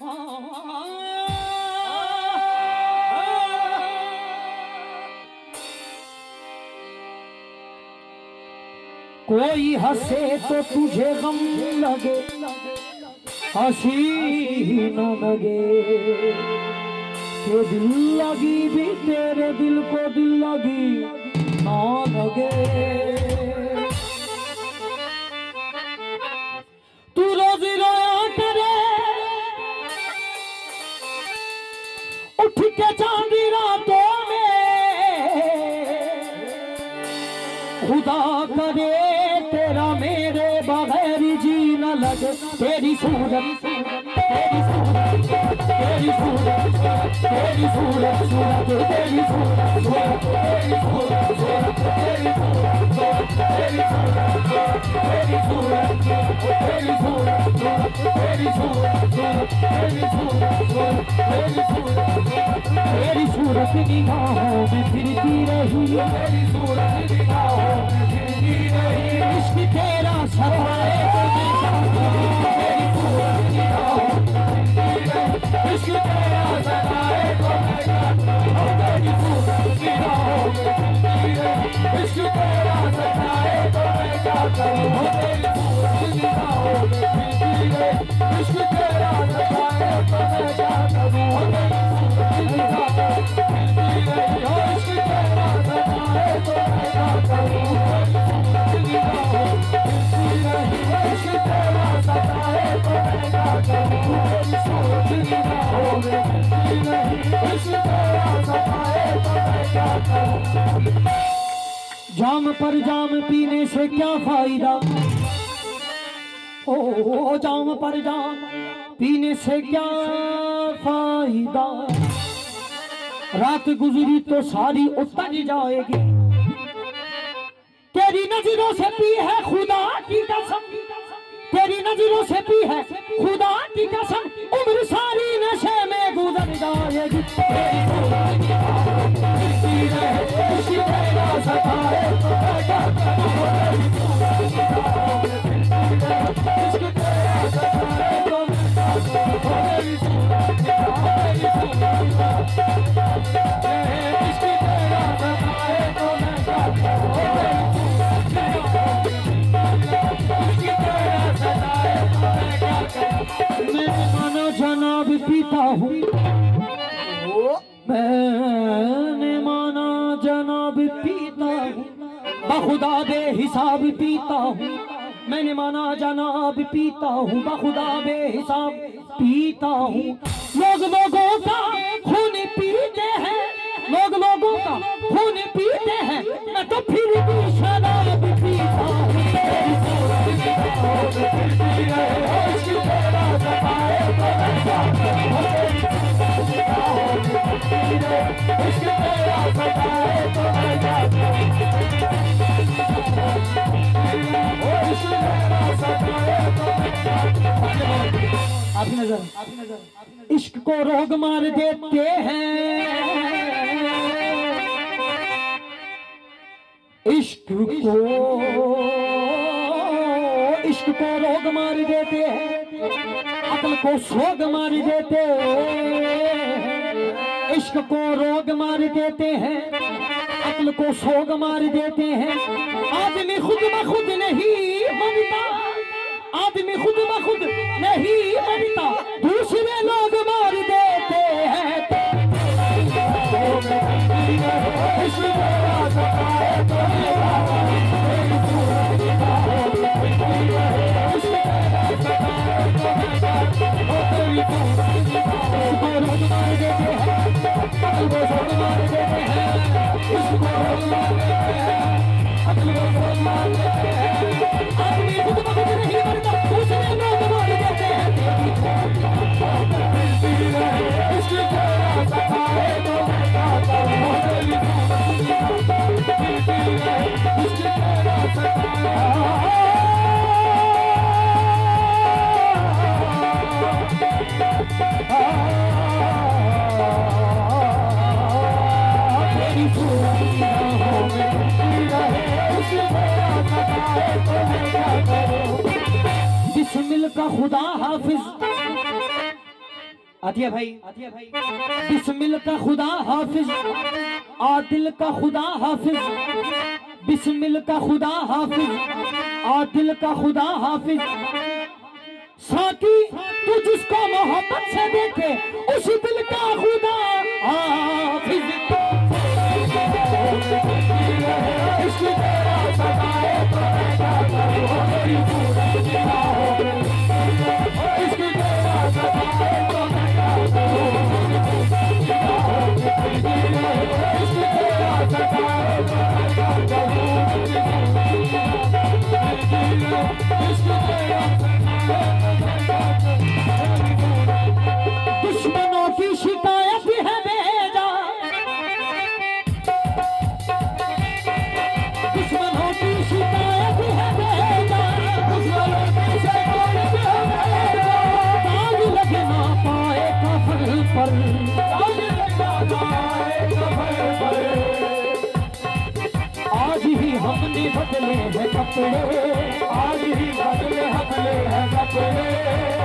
कोई हंसे तो तुझे गम लगे, हंसी न लगे कि दिल लगी भी तेरे दिल को दिल लगी ना लगे। तू रोज रोया करे उठ के चांदी रातों में, खुदा करे तेरा मेरे बगैर जी न लगे। तेरी सूरत तेरी सूरत तेरी सूरत तेरी सूरत सूरत तेरी सूरत सूरत तेरी सूरत सूरत तेरी सूरत तेरी सूरत तेरी सूरत तेरी सूरत तेरी सूरत तेरी सूरत तेरी सूरत तेरी सूरत निगाहों में फिरती रही, तेरी सूरत निगाहों में फिरती रही। इश्क तेरा सताए तो मैं क्या करूं, तेरी सूरत निगाहों में फिरती रही। इश्क तेरा सताए तो मैं क्या करूं, तेरी सूरत निगाहों में फिरती रही। इश्क तेरा सताए तो मैं क्या करूं, तेरी सूरत निगाहों में फिरती रही। इश्क तेरा सताए तो मैं क्या करूं, तेरी सूरत निगाहों में फिरती रही। इश्क तेरा सताए तो मैं क्या करूं, तेरी सूरत निगाहों में फिरती रही। इश्क तेरा सताए तो मैं क्या करूं, तेरी सूरत निगाहों में फिरती रही। इश्क तेरा सताए तो मैं क्या करूं। जाम पर जाम पीने से क्या फायदा, ओ जाम पर जाम पीने से क्या फायदा। रात गुजरी तो सारी उतर जाएगी, तेरी नजरों से पी है खुदा की कसम, तेरी नजरों से पी है खुदा की कसम। उम्र सारी नशे में गुजर जाएगी। तेरी सूरत निगाहों में फिरती रहे, इश्क तेरा सताए तो मैं क्या करूं, तेरी सूरत निगाहों में फिरती रहे। इश्क तेरा सताए तो मैं क्या करूं, तेरी सूरत निगाहों में फिरती रहे। इश्क तेरा सताए तो मैं क्या करूं, तेरी सूरत निगाहों में फिरती रहे। इश्क तेरा सताए तो मैं क्या करूं। मैं माना जनाब पीता हूँ, मैंने माना जनाब पीता हूँ, बखुदा बेहिसाब पीता हूँ। मैंने माना जनाब पीता हूँ, बखुदा बेहिसाब पीता हूँ। लोग लोगों का खून पीते हैं, लोग लोगों का खून पीते हैं, मैं तो फिर भी शराब पीता हूँ। तेरी सूरत निगाहों में फिरती रहे, इश्क तेरा सताए तो मैं क्या करूं, तेरी सूरत निगाहों में फिरती रहे। इश्क तेरा सताए तो मैं क्या करूं, इश्क तेरा सताए तो मैं क्या करूं। आपकी नजर इश्क को रोग मार देते हैं, इश्क को रोग मार देते हैं, अक्ल को सोग मार देते हैं। इश्क को रोग मार देते हैं, अक्ल को सोग मार देते हैं। आदमी खुद ब खुद नहीं बनता, आदमी खुद ब खुद नहीं बनता, दूसरे लोग मार देते हैं। इश्क तेरा सताए तो मैं क्या करूं, तेरी सूरत निगाहों में फिरती रहे। इश्क तेरा सताए तो मैं क्या करूं, तेरी सूरत निगाहों को रोग मार देते हैं, अक्ल को सोग मार देते हैं। इश्क को रोग मार देते हैं, अक्ल को सोग मार देते हैं। आदमी खुद ब खुद नहीं बनता, दूसरे लोग मार देते हैं। तेरी सूरत निगाहों में फिरती रहे, इश्क तेरा सताए तो मैं क्या करूं, तेरी सूरत निगाहों में फिरती रहे। इश्क तेरा सताए तेरी सूरत निगाहों में फिरती रहे। इश्क तेरा सताए तो मैं क्या करूं। बिस्मिल का खुदा हाफिज, आतिया भाई बिस्मिल का खुदा हाफिज, आदिल का खुदा हाफिज, बिस्मिल का खुदा हाफिज, आदिल का खुदा हाफिज। साकी तू जिसको मोहब्बत से देखे उस दिल का खुदा हाफिज। दुश्मनों की शिकायत है भेजा, दुश्मनों की शिकायत है भेजा, दुश्मनों की शिकायत है भेजा। दाग लग ना पाए कफन पर, दाग लग ना पाए कफन पर। आज ही हमने बदले हैं कपड़े, आज ही बदले हमने हैं कपड़े,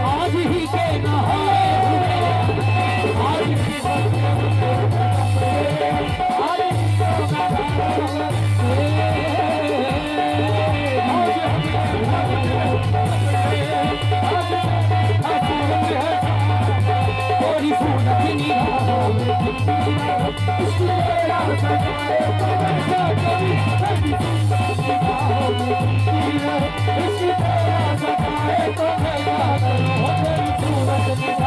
आज ही के नहाए हुए, आज ही बदले हमने हैं कपड़े, आज ही के नहाए हुए, आज तेरी सूरत निगाहों में इसकी तेरा सजाए तो मैं कभी कभी निगाहों में इसकी तेरा सजाए तो मैं तेरी सूरत निगाहों